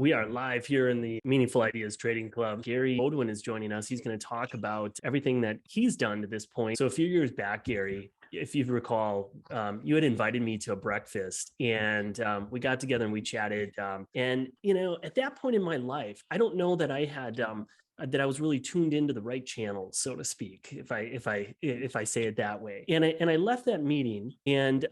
We are live here in the Meaningful Ideas Trading Club. Gary Beaudoin is joining us. He's going to talk about everything that he's done to this point. So a few years back, Gary, if you recall, you had invited me to a breakfast and we got together and we chatted. At that point in my life, I don't know that I had that I was really tuned into the right channels, so to speak, if I say it that way. And I left that meeting, and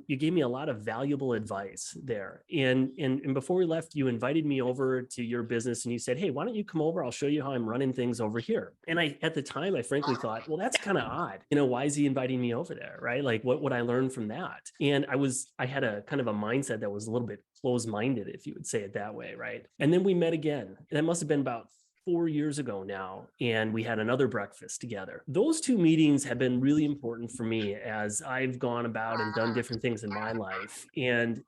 you gave me a lot of valuable advice there. And before we left, you invited me over to your business, and you said, "Hey, why don't you come over? I'll show you how I'm running things over here." And at the time, I frankly thought, well, that's kind of odd. Why is he inviting me over there, right? Like, what would I learn from that? And I had a kind of a mindset that was a little bit closed-minded, if you would say it that way, right? And then we met again. That must have been about 4 years ago now, and we had another breakfast together. Those two meetings have been really important for me as I've gone about and done different things in my life. And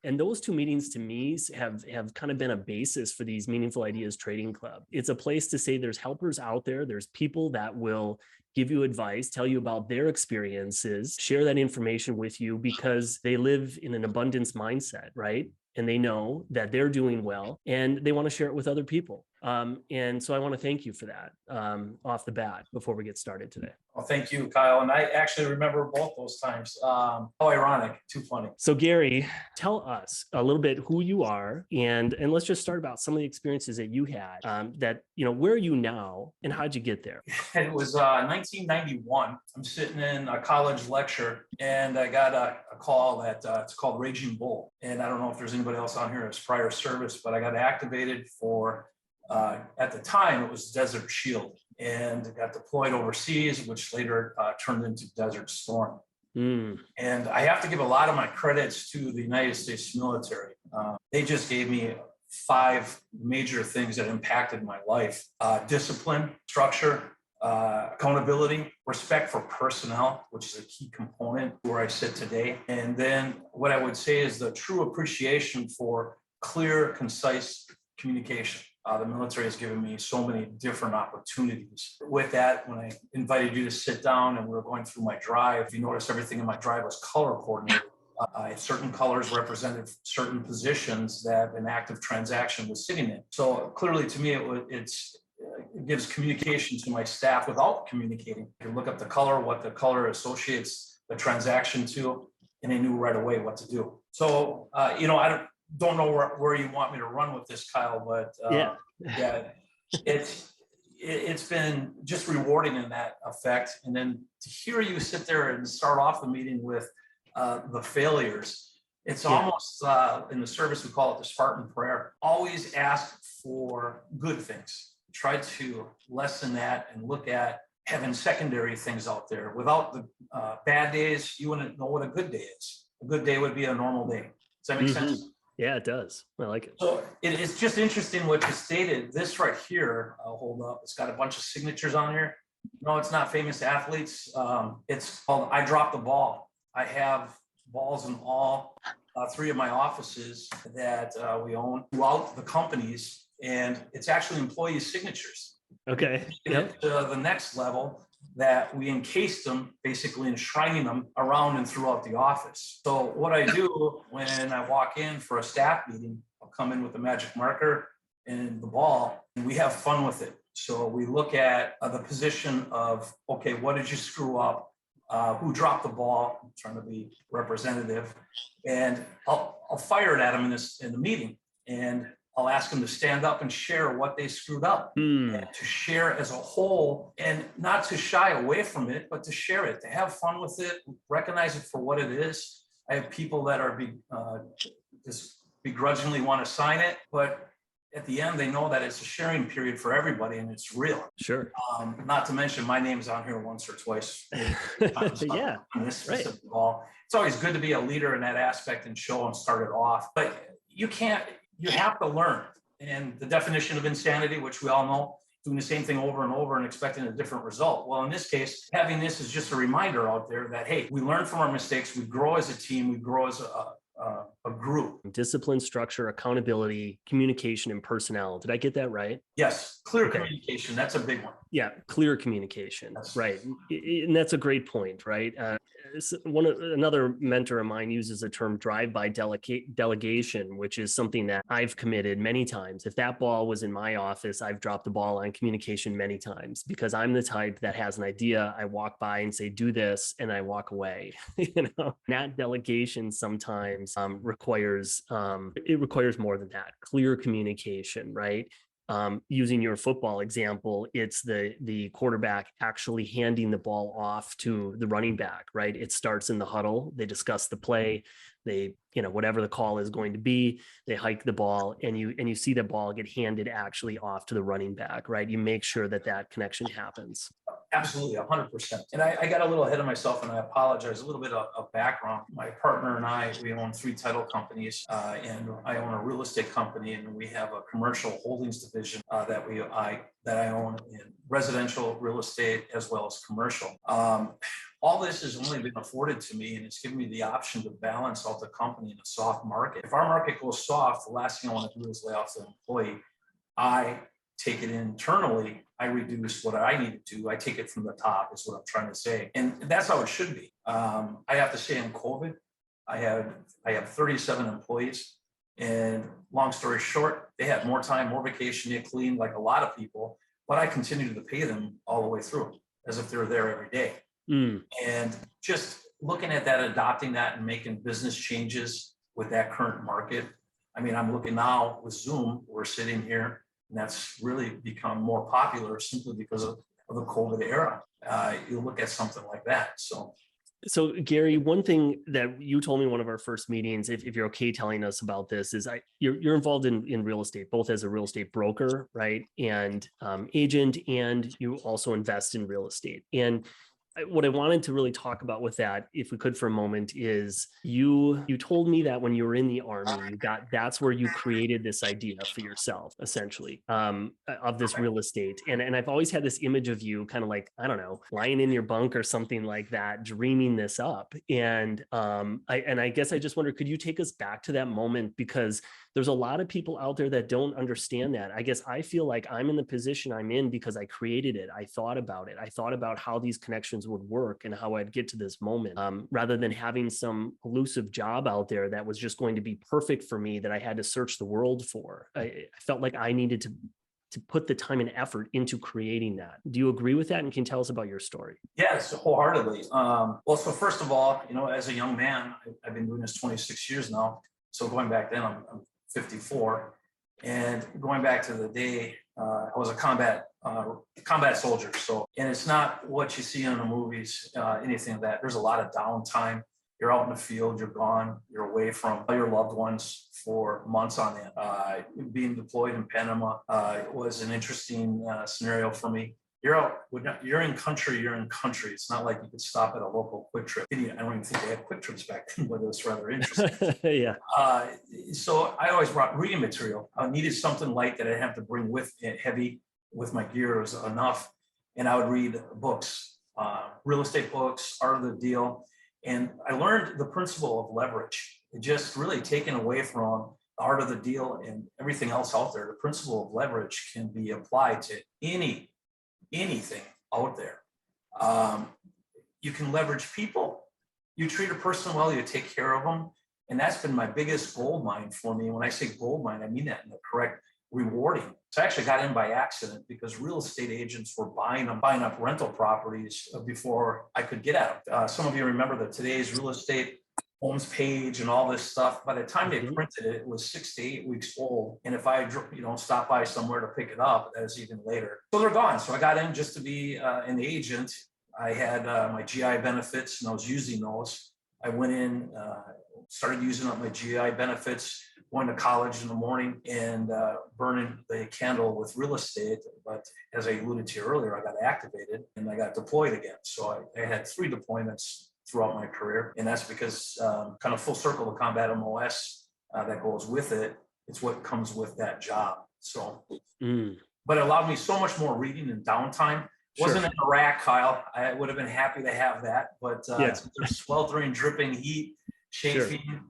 those two meetings to me have kind of been a basis for these Meaningful Ideas Trading Club. It's a place to say there's helpers out there. There's people that will give you advice, tell you about their experiences, share that information with you because they live in an abundance mindset, right? And they know that they're doing well and they want to share it with other people. And so I want to thank you for that off the bat before we get started today. Well, thank you, Kyle. And I actually remember both those times. How ironic, too funny. So Gary, tell us a little bit who you are, and let's just start about some of the experiences that you had where are you now and how'd you get there? It was 1991. I'm sitting in a college lecture and I got a call that it's called Raging Bull. And I don't know if there's anybody else on here as prior service, but I got activated for, at the time, it was Desert Shield, and got deployed overseas, which later turned into Desert Storm. And I have to give a lot of my credits to the United States military. They just gave me 5 major things that impacted my life: discipline, structure, accountability, respect for personnel, which is a key component where I sit today. And then what I would say is the true appreciation for clear, concise communication. The military has given me so many different opportunities. With that, when I invited you to sit down and we were going through my drive, you notice everything in my drive was color coordinated. Certain colors represented certain positions that an active transaction was sitting in. So clearly to me, it gives communication to my staff without communicating. You can look up the color, what the color associates the transaction to, and they knew right away what to do. So, I don't know where you want me to run with this, Kyle, but it's been just rewarding in that effect. And then to hear you sit there and start off the meeting with the failures, it's almost in the service, we call it the Spartan prayer. Always ask for good things. Try to lessen that and look at having secondary things out there. Without the bad days, you wouldn't know what a good day is. A good day would be a normal day. Does that make sense? Yeah, it does. I like it. So it's just interesting what you stated. This right here, I'll hold up. It's got a bunch of signatures on here. No, it's not famous athletes. It's called I Dropped the Ball. I have balls in all 3 of my offices that we own throughout the companies, and it's actually employee signatures. Okay. Yep. The next level that we encased them, basically enshrining them around and throughout the office. So what I do when I walk in for a staff meeting, I'll come in with a magic marker and the ball, and we have fun with it. So we look at the position of, okay, what did you screw up? Who dropped the ball? I'm trying to be representative, and I'll fire it at them in the meeting, and I'll ask them to stand up and share what they screwed up, and to share as a whole, and not to shy away from it, but to share it, to have fun with it, recognize it for what it is. I have people that are just begrudgingly want to sign it, but at the end, they know that it's a sharing period for everybody and it's real. Sure. Not to mention my name's on here once or twice. Yeah. On this specific ball. It's always good to be a leader in that aspect and show and start it off, but you have to learn. And the definition of insanity, which we all know, doing the same thing over and over and expecting a different result. Well, in this case, having this is just a reminder out there that, hey, we learn from our mistakes, we grow as a team, we grow as a group. Discipline, structure, accountability, communication, and personnel. Did I get that right? Yes, clear Okay. communication. That's a big one. Yeah, clear communication. Yes. Right. And that's a great point, right? Another mentor of mine uses the term drive-by delegation, which is something that I've committed many times. If that ball was in my office, I've dropped the ball on communication many times because I'm the type that has an idea. I walk by and say, do this, and I walk away. That delegation sometimes requires more than that. Clear communication, right? Using your football example, it's the quarterback actually handing the ball off to the running back, right? It starts in the huddle. They discuss the play. They, whatever the call is going to be, they hike the ball, and you see the ball get handed actually off to the running back, right? You make sure that connection happens. Absolutely, 100%. And I got a little ahead of myself, and I apologize. A little bit of background. My partner and I, we own 3 title companies, and I own a real estate company, and we have a commercial holdings division that I own in residential real estate as well as commercial. All this has only been afforded to me, and it's given me the option to balance out the company in a soft market. If our market goes soft, the last thing I want to do is lay off the employee. I take it internally. I reduce what I need to do. I take it from the top is what I'm trying to say. And that's how it should be. I have to say in COVID, I have 37 employees, and long story short, they had more time, more vacation, they cleaned like a lot of people, but I continued to pay them all the way through as if they're there every day. And just looking at that, adopting that and making business changes with that current market. I mean, I'm looking now with Zoom, we're sitting here, and that's really become more popular simply because of the COVID era. You look at something like that. So Gary, one thing that you told me in one of our first meetings, if you're okay telling us about this, is you're involved in real estate, both as a real estate broker, right, and agent, and you also invest in real estate. And what I wanted to really talk about with that, if we could for a moment, is you told me that when you were in the Army, that's where you created this idea for yourself, essentially, of this real estate. And I've always had this image of you kind of like, I don't know, lying in your bunk or something like that, dreaming this up. And I guess I just wonder, could you take us back to that moment? Because there's a lot of people out there that don't understand that. I guess I feel like I'm in the position I'm in because I created it. I thought about it. I thought about how these connections would work and how I'd get to this moment, rather than having some elusive job out there that was just going to be perfect for me that I had to search the world for. I felt like I needed to put the time and effort into creating that. Do you agree with that? And can you tell us about your story? Yes, wholeheartedly. Well, so first of all, as a young man, I've been doing this 26 years now. So going back then, I'm 54, and going back to the day, I was a combat soldier. So, and it's not what you see in the movies, anything of that. There's a lot of downtime. You're out in the field, you're gone, you're away from all your loved ones for months on end. Being deployed in Panama was an interesting scenario for me. You're in country. It's not like you could stop at a local Quick Trip. I don't even think they had Quick Trips back then, but it was rather interesting. Yeah. So I always brought reading material. I needed something light that I didn't have to bring with it heavy with my gear was enough. And I would read books, real estate books, Art of the Deal. And I learned the principle of leverage. It just really taken away from the Art of the Deal and everything else out there. The principle of leverage can be applied to anything out there. You can leverage people. You treat a person well, you take care of them. And that's been my biggest gold mine for me. When I say gold mine, I mean that in the correct, rewarding. So I actually got in by accident because real estate agents were buying up rental properties before I could get out. Some of you remember that today's real estate homes page and all this stuff. By the time they printed it, it was 6 to 8 weeks old. And if I, stop by somewhere to pick it up, that was even later. So they're gone. So I got in just to be an agent. I had my GI benefits and I was using those. I went in, started using up my GI benefits, going to college in the morning and burning the candle with real estate. But as I alluded to earlier, I got activated and I got deployed again. So I had 3 deployments throughout my career. And that's because kind of full circle, the combat MOS that goes with it, it's what comes with that job. So, but it allowed me so much more reading and downtime. Wasn't in Iraq, Kyle. I would have been happy to have that, but there's sweltering, dripping heat, chafing.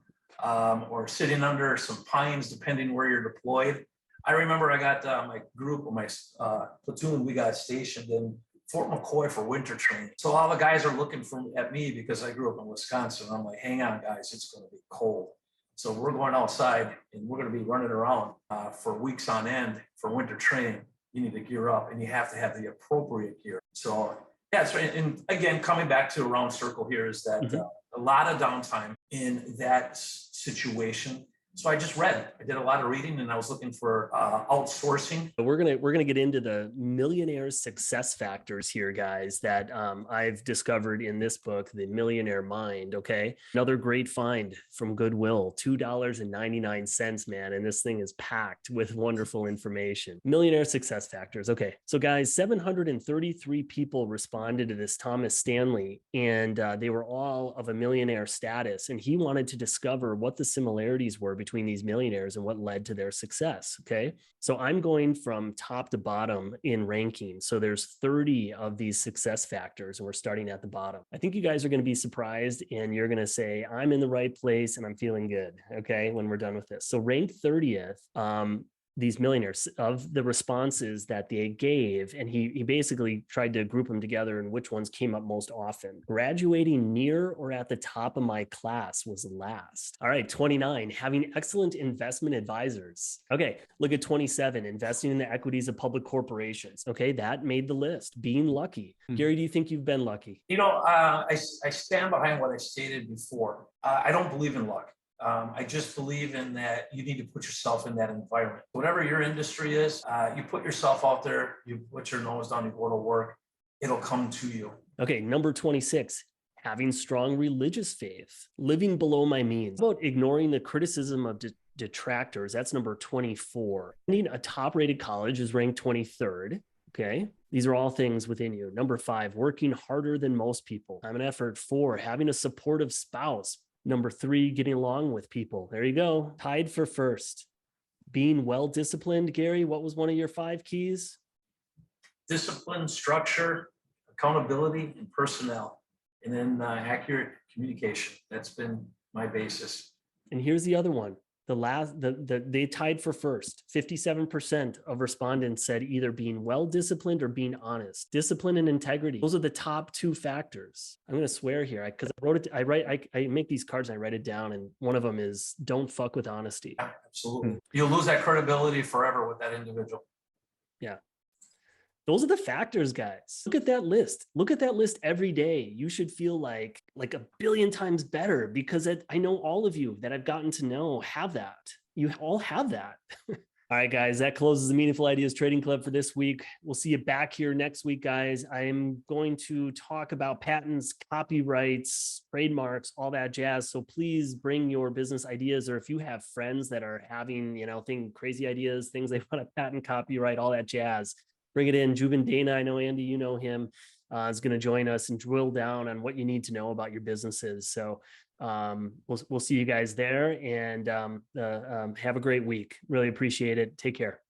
or sitting under some pines, depending where you're deployed. I remember I got my group or my platoon, we got stationed in Fort McCoy for winter training. So all the guys are looking at me because I grew up in Wisconsin. I'm like, hang on, guys, it's going to be cold. So we're going outside and we're going to be running around for weeks on end for winter training. You need to gear up and you have to have the appropriate gear. So yeah, so, and again, coming back to a round circle here is that a lot of downtime in that situation. So I just read. I did a lot of reading, and I was looking for outsourcing. We're gonna get into the millionaire success factors here, guys, that I've discovered in this book, The Millionaire Mind. Okay, another great find from Goodwill, $2.99, man, and this thing is packed with wonderful information. Millionaire success factors. Okay, so guys, 733 people responded to this Thomas Stanley, and they were all of a millionaire status, and he wanted to discover what the similarities were between these millionaires and what led to their success. Okay. So I'm going from top to bottom in ranking. So there's 30 of these success factors and we're starting at the bottom. I think you guys are going to be surprised and you're going to say, I'm in the right place and I'm feeling good. Okay. When we're done with this. So ranked 30th, these millionaires of the responses that they gave, and he basically tried to group them together and which ones came up most often. Graduating near or at the top of my class was last. All right, 29, having excellent investment advisors. Okay, look at 27, investing in the equities of public corporations. Okay, that made the list. Being lucky. Gary, do you think you've been lucky? You know, I stand behind what I stated before. I don't believe in luck. I just believe in that you need to put yourself in that environment. Whatever your industry is, you put yourself out there, you put your nose down, you go to work, it'll come to you. Okay, number 26, having strong religious faith, living below my means. How about ignoring the criticism of detractors? That's number 24. A top-rated college is ranked 23rd. Okay, these are all things within you. Number 5, working harder than most people. Time and effort. 4, having a supportive spouse. Number 3, getting along with people. There you go. Tied for first. Being well-disciplined. Gary, what was one of your 5 keys? Discipline, structure, accountability, and personnel. And then accurate communication. That's been my basis. And here's the other one. They tied for first. 57% of respondents said either being well-disciplined or being honest. Discipline and integrity. Those are the top 2 factors. I'm going to swear here because I wrote it. I make these cards and I write it down. And one of them is don't fuck with honesty. Yeah, absolutely. You'll lose that credibility forever with that individual. Yeah. Those are the factors, guys. Look at that list. Look at that list every day. You should feel like a billion times better because I know all of you that I've gotten to know have that. You all have that. All right, guys, that closes the Meaningful Ideas Trading Club for this week. We'll see you back here next week, guys. I'm going to talk about patents, copyrights, trademarks, all that jazz. So please bring your business ideas, or if you have friends that are having, crazy ideas, things they want to patent, copyright, all that jazz, bring it in. Jubin Dana, I know Andy, you know him, is going to join us and drill down on what you need to know about your businesses. So we'll see you guys there, and have a great week. Really appreciate it. Take care.